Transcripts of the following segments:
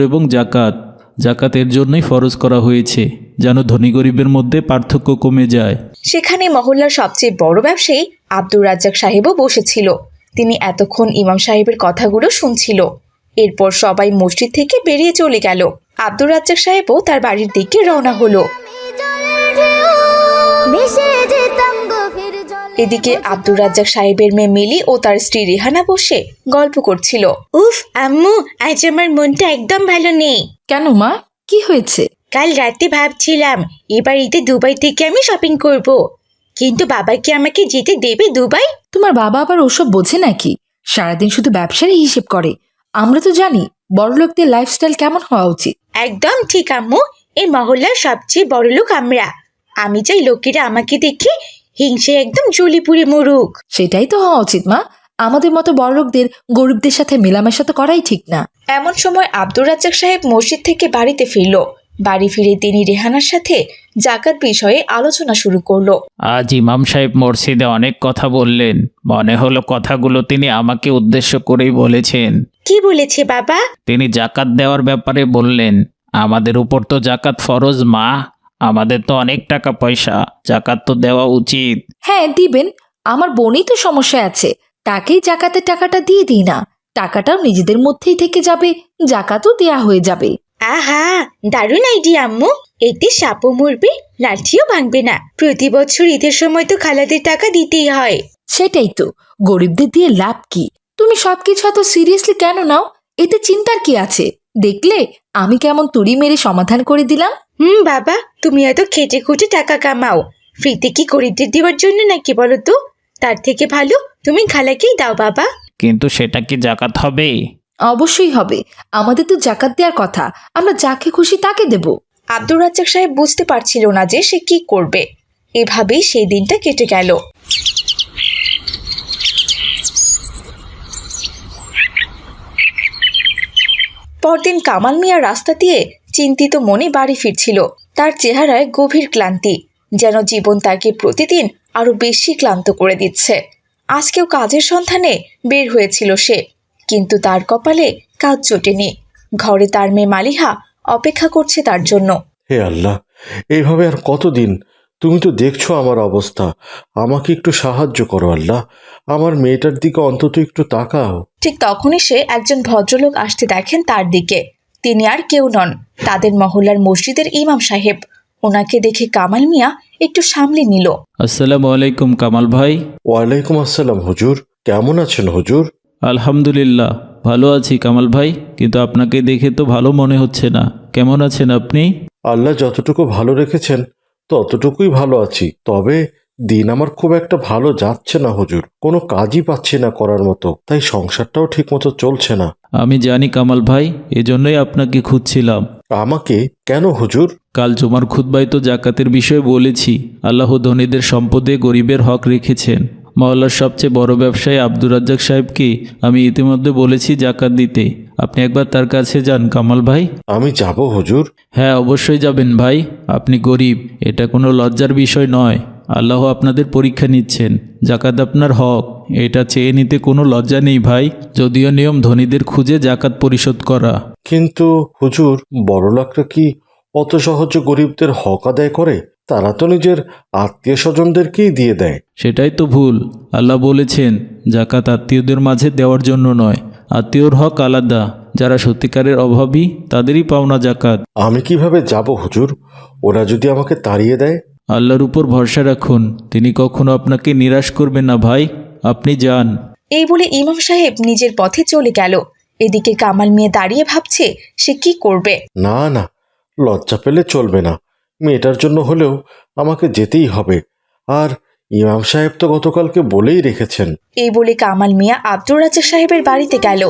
এবং জাকাত জাকাতের জন্যই ফরজ করা হয়েছে, যেন ধনী গরিবের মধ্যে পার্থক্য কমে যায়। সেখানে মহল্লার সবচেয়ে বড় ব্যবসায়ী আব্দুর রাজ্জাক সাহেবও বসেছিল। তিনি এতক্ষণ ইমাম সাহেবের কথাগুলো শুনছিল। এরপর সবাই মসজিদ থেকে বেরিয়ে চলে গেল। আব্দুর রাজ্জাক সাহেবও তার বাড়ির দিকে রওনা হলো। এদিকে আব্দুর রাজ্জাক সাহেবের মেয়ে মিলি ও তার স্ত্রী রেহানা বসে গল্প করছিল। উফ আম্মু, আজ আমার মনটা একদম ভালো নেই। কেন মা, কি হয়েছে? কাল রাতে ভাবছিলাম এবার ঈদে দুবাই থেকে আমি শপিং করব, কিন্তু বাবা কি আমাকে যেতে দেবে দুবাই? তোমার বাবা আবার ওসব বোঝে নাকি? সারাদিন শুধু ব্যবসারই হিসেব করে। আমরা তো জানি বড়লোকদের লাইফস্টাইল কেমন হওয়া উচিত। একদম ঠিক আম্মু, এই মহল্লার সবচেয়ে বড় লোক আমরা। আমি চাই লোকেরা আমাকে দেখে হিংসে একদম জ্বলে পুড়ে মরুক। সেটাই তো হওয়া উচিত মা। আমাদের মতো বড়লোকদের গরিবদের সাথে মেলামেশা তো করাই ঠিক না। এমন সময় আব্দুর রাজ্জাক সাহেব মসজিদ থেকে বাড়িতে ফিরল। বাড়ি ফিরে তিনি রেহানার সাথে জাকাত বিষয়ে আলোচনা শুরু করলো। আজ ইমাম সাহেব মসজিদে অনেক কথা বললেন। মনে হলো কথাগুলো তিনি আমাকে উদ্দেশ্য করেই বলেছেন। কি বলেছে বাবা? তিনি জাকাত দেওয়ার ব্যাপারে বললেন। আমাদের উপর তো জাকাত ফরজ মা, আমাদের তো অনেক টাকা পয়সা, জাকাত তো দেওয়া উচিত। হ্যাঁ দিবেন, আমার বোনই তো সমস্যায় আছে, তাকেই জাকাতের টাকাটা দিয়ে দিই না। টাকাটাও নিজেদের মধ্যেই থেকে যাবে, জাকাতও দেয়া হয়ে যাবে। আহা, দারুণ আইডিয়া আম্মু। এতে সাপও মরবে, লাঠিও ভাঙবে না। প্রতি বছর ঈদের সময় তো খালাদের টাকা দিতেই হয়। সেটাই তো, গরিবদের দিয়ে লাভ কি? তুমি সবকিছু এত সিরিয়াসলি কেন নাও? এতে চিন্তার কি আছে? দেখলে আমি কেমন তুড়ি মেরে সমাধান করে দিলাম। বাবা, তুমি এত খেটে খুঁটে টাকা কামাও, ফ্রিতে কি গরিবদের দেওয়ার জন্য নাকি বলো তো? তার থেকে ভালো তুমি খালাকেই দাও বাবা। কিন্তু সেটা কি জাকাত হবে? অবশ্যই হবে, আমাদের তো জাকাত দেওয়ার কথা, আমরা যাকে খুশি তাকে দেব। আব্দুর রাজ্জাক সাহেব বুঝতে পারছিল না যে সে কি করবে। এভাবেই সেই দিনটা কেটে গেল। পরদিন কামাল মিয়া রাস্তা দিয়ে চিন্তিত মনে বাড়ি ফিরছিল। তার চেহারায় গভীর ক্লান্তি, যেন জীবন তাকে প্রতিদিন আরো বেশি ক্লান্ত করে দিচ্ছে। আজকেও কাজের সন্ধানে বের হয়েছিল সে, কিন্তু তার কপালে কাজ জোটেনি। ঘরে তার মেয়ে মালিহা অপেক্ষা করছে তার জন্য। হে আল্লাহ, এইভাবে আর কতদিন? তুমি তো দেখছো আমার অবস্থা, আমাকে একটু সাহায্য করো আল্লাহ। আমার মেয়েটার দিকে অন্তত একটু তাকাও। ঠিক তখনই সে একজন ভদ্রলোক আসতে দেখেন তার দিকে। তিনি আর কেউ নন, তাদের মহল্লার মসজিদের ইমাম সাহেব। ওনাকে দেখে কামাল মিয়া একটু সামলে নিল। আসসালামু আলাইকুম কামাল ভাই। ওয়ালাইকুম আসসালাম হুজুর, কেমন আছেন হুজুর? আলহামদুলিল্লাহ ভালো আছি কামাল ভাই, কিন্তু আপনাকে দেখে তো ভালো মনে হচ্ছে না। কেমন আছেন আপনি? আল্লাহ যতটুকু ভালো রেখেছেন ততটুকুই ভালো আছি। তবে দিন আমার খুব একটা ভালো যাচ্ছে না হুজুর, কোনো কাজই পাচ্ছি না করার মতো, তাই সংসারটাও ঠিক মতো চলছে না। আমি জানি কামাল ভাই, এজন্যই আপনাকে খুঁজছিলাম। আমাকে কেন হুজুর? কাল জুমার খুতবায় তো জাকাতের বিষয়ে বলেছি। আল্লাহ ধনীদের সম্পদে গরিবের হক রেখেছেন। মহল্লার সবচেয়ে বড় ব্যবসায়ী আব্দুর রাজ্জাক সাহেবকে আমি ইতিমধ্যে বলেছি জাকাত দিতে। আপনি একবার তার কাছে যান কামাল ভাই। আমি যাব হুজুর? হ্যাঁ অবশ্যই যাবেন ভাই। আপনি গরিব, এটা কোনো লজ্জার বিষয় নয়। আল্লাহ আপনাদের পরীক্ষা নিচ্ছেন। জাকাত আপনার হক, এটা চেয়ে নিতে কোনো লজ্জা নেই ভাই। যদিও নিয়ম ধনীদের খুঁজে জাকাত পরিশোধ করা। কিন্তু হুজুর, বড়লোকরা কি অত সহজে গরিবদের হক আদায় করে? তারা তো নিজের আত্মীয় স্বজনদেরকেই দিয়ে দেয়। সেটাই তো ভুল। আল্লাহ বলেছেন জাকাত আত্মীয়দের মাঝে দেওয়ার জন্য নয়, আত্মীয়র হক আলাদা। যারা সত্যিকারের অভাবী তাদেরই পাওনা জাকাত। আমি কিভাবে যাব হুজুর? ওরা যদি আমাকে তাড়িয়ে দেয়? আল্লাহর উপর ভরসা রাখুন, তিনি কখনো আপনাকে নিরাশ করবেন না ভাই। আপনি যান। এই বলে ইমাম সাহেব নিজের পথে চলে গেল। এদিকে কামাল মিয়া দাঁড়িয়ে ভাবছে সে কি করবে। না না, লজ্জা পেলে চলবে না। মেয়েটার জন্য হলেও আমাকে যেতেই হবে। আর ইমাম সাহেব তো গতকালকে বলেই রেখেছেন। এই বলে কামাল মিয়া আব্দুর রাজ্জাক সাহেবের বাড়িতে গেল।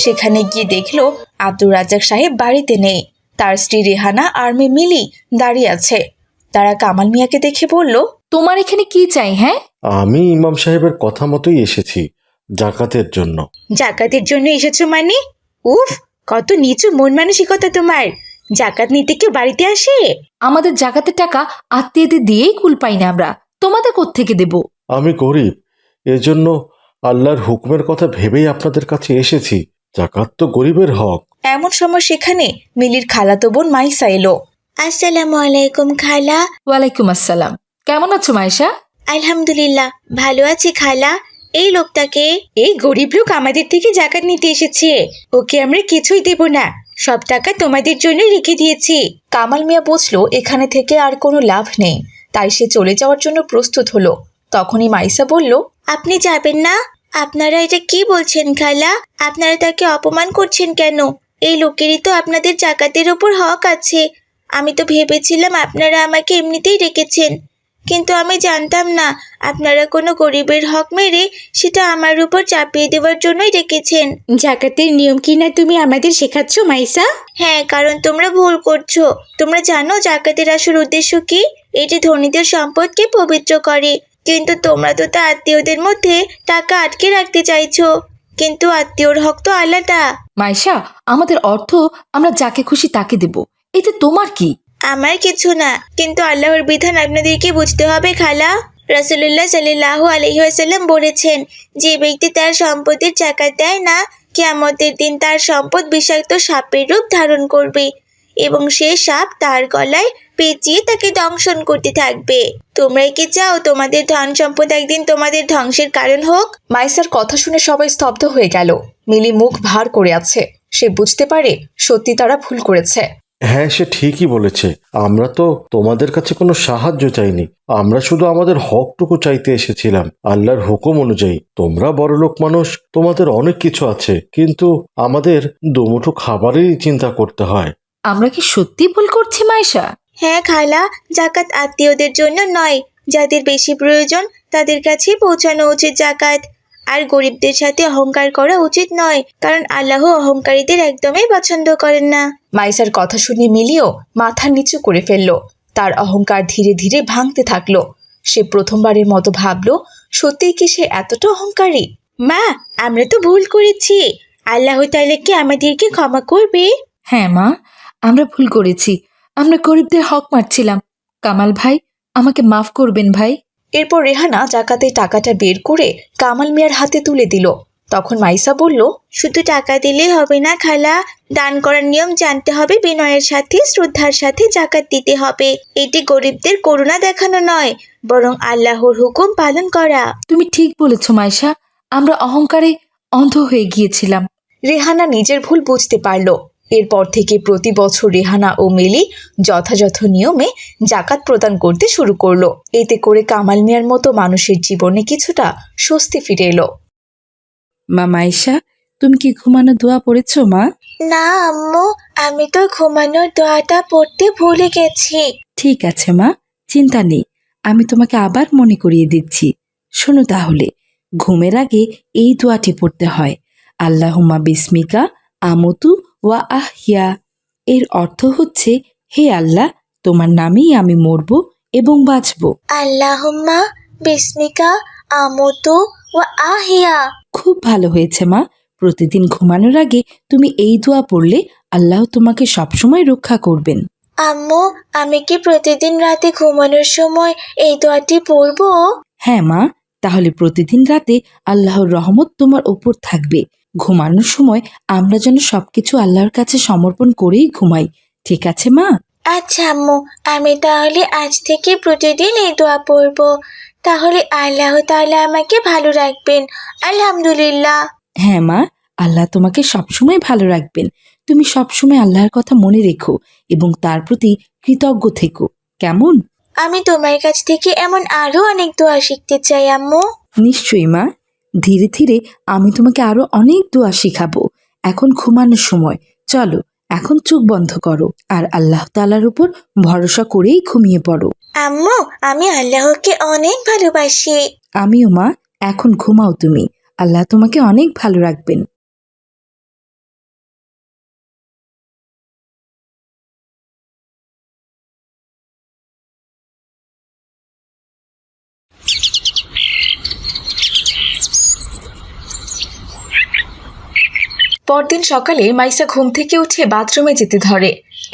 সেখানে গিয়ে দেখলো আব্দুর রাজ্জাক সাহেব বাড়িতে নেই। তার স্ত্রী রেহানা আর মেয়ে মিলি দাঁড়িয়ে আছে। তারা কামাল মিয়াকে দেখে বলল, তোমার এখানে কি চাই? হ্যাঁ, আমি ইমাম সাহেবের কথা মতোই এসেছি, জাকাতের জন্য। জাকাতের জন্য এসেছো মানে? উফ, কত নিচু মন মানসিকতা তোমার! জাকাত নিতে কেউ বাড়িতে আসে? আমাদের জাকাতের টাকা আত্মীয়দের দিয়েই কুল পাই না আমরা, তোমাদের কোত্থেকে দেব? আমি গরিব, এজন্য আল্লাহর হুকুমের কথা ভেবেই আপনাদের কাছে এসেছি। জাকাত তো গরিবের হক। এমন সময় সেখানে মিলির খালাতো বোন মাইসা এলো। আসসালামু আলাইকুম খালা। ওয়ালাইকুম আসসালাম। কেমন আছো মাইশা? আলহামদুলিল্লাহ ভালো আছি খালা। এই লোকটাকে? এই গরিব লোক আমাদের থেকে জাকাত নিতে এসেছে। ওকে আমরা কিছুই দেব না, সব টাকা তোমাদের জন্য রেখে দিয়েছি। কামাল মিয়া বুঝলো এখানে থেকে আর কোনো লাভ নেই, তাই সে চলে যাওয়ার জন্য প্রস্তুত হলো। তখনই মাইসা বলল, আপনি যাবেন না? আপনারা এটা কি বলছেন খালা? আপনারা তাকে অপমান করছেন কেন? এই লোকেরই তো আপনাদের জাকাতের ওপর হক আছে। আমি তো ভেবেছিলাম আপনারা আমাকে এমনিতেই রেখেছেন, কিন্তু আমি জানতাম না আপনারা কোনো গরিবের হক মেরে সেটা আমার উপর চাপিয়ে দেওয়ার জন্যই রেখেছেন। জাকাতের নিয়ম কি না তুমি আমাদের শেখাচ্ছ মাইসা? হ্যাঁ, কারণ তোমরা ভুল করছো। তোমরা জানো জাকাতের আসল উদ্দেশ্য কি? এটি ধনীদের সম্পদকে পবিত্র করে, কিন্তু তোমরা তো তা আত্মীয়দের মধ্যে টাকা আটকে রাখতে চাইছো। কিন্তু আত্মীয়র হক তো আলাদা। মাইশা, আমাদের অর্থ আমরা যাকে খুশি তাকে দেব, এতে তোমার কি? আমার কিছু না, কিন্তু আল্লাহর বিধান আপনাদেরকে বুঝতে হবে খালা। রাসূলুল্লাহ সাল্লাল্লাহু আলাইহি ওয়াসাল্লাম বলেছেন, যে ব্যক্তি তার সম্পদের জাকাত দেয় না, কিয়ামতের দিন তার সম্পদ বিষাক্ত সাপের রূপ ধারণ করবে এবং সে সাপ তার গলায় পেঁচিয়ে তাকে দংশন করতে থাকবে। তোমরাই কি চাও তোমাদের ধন সম্পদ একদিন তোমাদের ধ্বংসের কারণ হোক? মাইসার কথা শুনে সবাই স্তব্ধ হয়ে গেল। মিলি মুখ ভার করে আছে। সে বুঝতে পারে সত্যি তারা ভুল করেছে। হ্যাঁ, সে ঠিকই বলেছে। আমরা তো তোমাদের কাছে কোনো সাহায্য চাইনি, আমরা শুধু আমাদের হকটুকু চাইতে এসেছিলাম আল্লাহর হুকুম অনুযায়ী। তোমরা বড়লোক মানুষ, তোমাদের অনেক কিছু আছে, কিন্তু আমাদের দুমুঠো খাবারেরই চিন্তা করতে হয়। আমরা কি সত্যি ভুল করছি মাইশা? হ্যাঁ খালা, জাকাত আত্মীয়দের জন্য নয়, যাদের বেশি প্রয়োজন তাদের কাছে পৌঁছানো উচিত জাকাত। আর গরিবদের সাথে অহংকার করা উচিত নয়, কারণ আল্লাহ অহংকারীদের একদমই পছন্দ করেন না। মাইসার কথা শুনে মিলিও মাথা নিচু করে ফেলল। তার অহংকার ধীরে ধীরে ভাঙতে থাকলো। সে প্রথমবারের মতো ভাবল, সত্যিই কি সে এতটা অহংকারী? মা, আমরা তো ভুল করেছি, আল্লাহ তাআলা কি আমাদেরকে ক্ষমা করবে? হ্যাঁ মা, আমরা ভুল করেছি। আমরা গরিবদের হক মারছিলাম। কামাল ভাই, আমাকে মাফ করবেন ভাই। এরপর রেহানা জাকাতের টাকাটা বের করে কামাল মিয়ার হাতে তুলে দিল। তখন মাইসা বলল, শুধু টাকা দিলেই হবে না খালা, দান করার নিয়ম জানতে হবে, বিনয়ের সাথে শ্রদ্ধার সাথে জাকাত দিতে হবে। এটি গরিবদের করুণা দেখানো নয়, বরং আল্লাহর হুকুম পালন করা। তুমি ঠিক বলেছ মাইশা, আমরা অহংকারে অন্ধ হয়ে গিয়েছিলাম। রেহানা নিজের ভুল বুঝতে পারল। এরপর থেকে প্রতি বছর রেহানা ও মিলি যথাযথ নিয়মে জাকাত প্রদান করতে শুরু করলো। এতে করে কামাল মিয়ার মতো মানুষের জীবনে কিছুটা স্বস্তি ফিরে এলো। মা মাইশা, তুমি কি ঘুমানো দোয়া পড়েছো মা? না আম্মু, আমি তো ঘুমানোর দোয়াটা পড়তে ভুলে গেছি। ঠিক আছে মা, চিন্তা নেই, আমি তোমাকে আবার মনে করিয়ে দিচ্ছি। শোনো তাহলে, ঘুমের আগে এই দোয়াটি পড়তে হয়, আল্লাহুম্মা বিসমিকা আমতু ওয়া আহিয়া। এর অর্থ হচ্ছে, হে আল্লাহ, তোমার নামেই আমি মরব এবং বাঁচব। আল্লাহুম্মা বিসমিকা আমুতু ওয়া আহিয়া। খুব ভালো হয়েছে মা। প্রতিদিন ঘুমানোর আগে তুমি এই দোয়া পড়লে আল্লাহ তোমাকে সবসময় রক্ষা করবেন। আম্মু, আমি কি প্রতিদিন রাতে ঘুমানোর সময় এই দোয়াটি পড়বো? হ্যাঁ মা, তাহলে প্রতিদিন রাতে আল্লাহর রহমত তোমার ওপর থাকবে। ঘুমানোর সময় আমরা যেন সবকিছু আল্লাহর কাছে সমর্পণ করেই ঘুমাই, ঠিক আছে মা? আচ্ছা আম্মু, আমি তাহলে আজ থেকে প্রতিদিন এই দোয়া পড়বো। তাহলে আল্লাহ তাআলা আমাকে ভালো রাখবেন। আলহামদুলিল্লাহ। হ্যাঁ মা, আল্লাহ তোমাকে সবসময় ভালো রাখবেন। তুমি সবসময় আল্লাহর কথা মনে রেখো এবং তার প্রতি কৃতজ্ঞ থেকো, কেমন? আমি তোমার কাছ থেকে এমন আরো অনেক দোয়া শিখতে চাই আম্মু। নিশ্চয়ই মা, ধীরে ধীরে আমি তোমাকে আরো অনেক দোয়া শিখাবো। এখন ঘুমানোর সময়, চলো এখন চোখ বন্ধ করো আর আল্লাহ তাআলার উপর ভরসা করেই ঘুমিয়ে পড়ো। আম্মু, আমি আল্লাহকে অনেক ভালোবাসি। আমিও মা, এখন ঘুমাও তুমি, আল্লাহ তোমাকে অনেক ভালো রাখবেন। পরদিন সকালে মাইসা ঘুম থেকে উঠে বাথরুমে যেতে ধরে।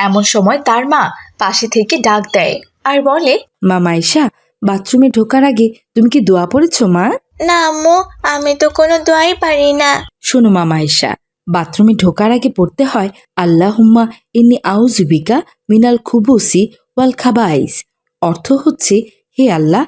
এমন সময় তার মা পাশে থেকে ডাক দেয় আর বলে, মা মাইশা, বাথরুমে ঢোকার আগে তুমি কি দোয়া পড়েছো মা? না আম্মু, আমি তো কোনো দোয়াই পারি না। শোনো মামা আয়েশা, বাথরুমে ঢোকার আগে পড়তে হয় আল্লাহুম্মা ইন্নি আউযুবিকা মিনাল খুবুসি ওয়াল খাবাইস। অর্থ হচ্ছে, হে আল্লাহ,